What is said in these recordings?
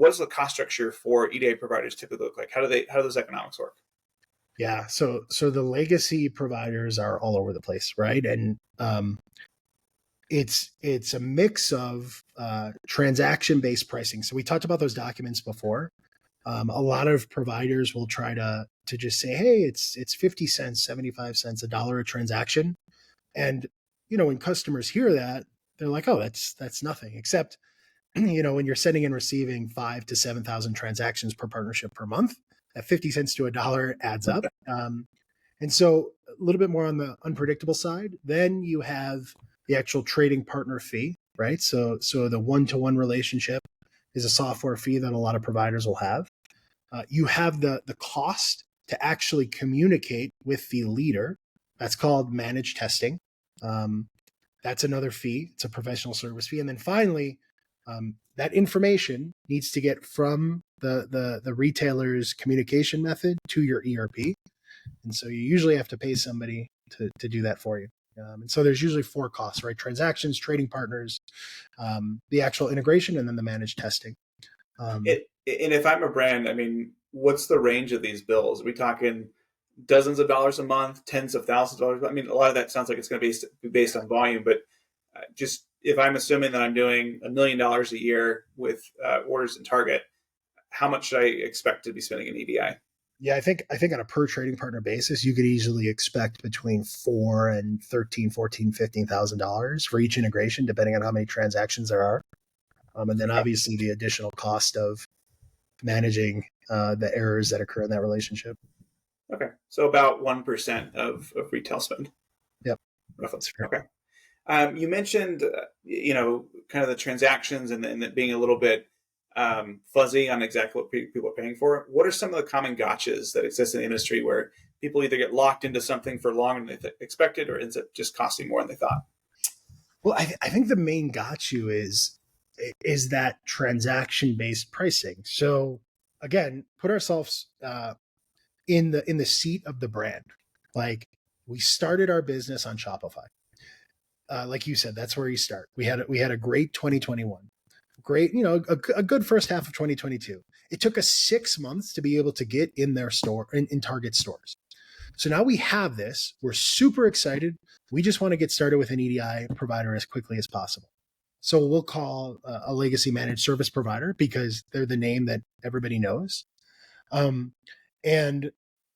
what does the cost structure for EDI providers typically look like? How do those economics work? Yeah. So the legacy providers are all over the place, right? And it's a mix of transaction-based pricing. So we talked about those documents before. A lot of providers will try to just say, hey, it's 50 cents, 75 cents, $1 a transaction. And, when customers hear that, they're like, oh, that's nothing. Except, when you're sending and receiving 5,000 to 7,000 transactions per partnership per month, at 50 cents to $1 adds up. And so a little bit more on the unpredictable side. Then you have the actual trading partner fee, right? So the one-to-one relationship is a software fee that a lot of providers will have. You have the cost to actually communicate with the leader. That's called managed testing. That's another fee. It's a professional service fee. And then finally, that information needs to get from the retailer's communication method to your ERP. And so you usually have to pay somebody to do that for you. And so there's usually 4 costs, right? Transactions, trading partners, the actual integration, and then the managed testing. And if I'm a brand, what's the range of these bills? Are we talking dozens of dollars a month, tens of thousands of dollars? A lot of that sounds like it's going to be based on volume, but just if I'm assuming that I'm doing $1 million a year with orders in Target, how much should I expect to be spending in EDI? Yeah, I think on a per trading partner basis, you could easily expect between $4,000 and $13,000, $14,000, $15,000 for each integration, depending on how many transactions there are. And then obviously the additional cost of managing the errors that occur in that relationship. Okay, so about 1% of retail spend. Yep, roughly. Okay. You mentioned, kind of the transactions and it being a little bit fuzzy on exactly what people are paying for. What are some of the common gotchas that exist in the industry where people either get locked into something for longer than they expected or ends up just costing more than they thought? Well, I think the main gotcha is that transaction-based pricing. So again, put ourselves in the seat of the brand. Like, we started our business on Shopify. Like you said, that's where you start. We had a great 2021. Great, a good first half of 2022. It took us 6 months to be able to get in their store, in Target stores. So now we have this. We're super excited. We just want to get started with an EDI provider as quickly as possible. So we'll call a legacy managed service provider because they're the name that everybody knows. And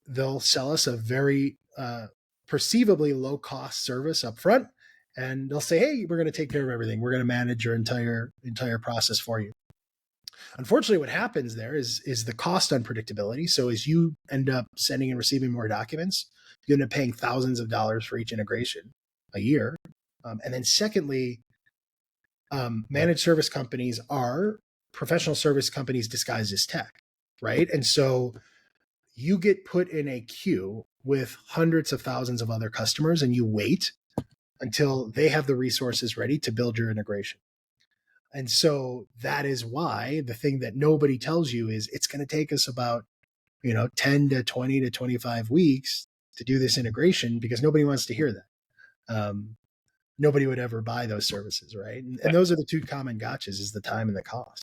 they'll sell us a very perceivably low cost service up front. And they'll say, hey, we're going to take care of everything. We're going to manage your entire process for you. Unfortunately, what happens there is the cost unpredictability. So as you end up sending and receiving more documents, you end up paying thousands of dollars for each integration a year. And then secondly, managed service companies are professional service companies disguised as tech, right? And so you get put in a queue with hundreds of thousands of other customers and you wait until they have the resources ready to build your integration. And so that is why the thing that nobody tells you is it's going to take us about, 10 to 20 to 25 weeks to do this integration, because nobody wants to hear that. Nobody would ever buy those services, right? And those are the 2 common gotchas, is the time and the cost.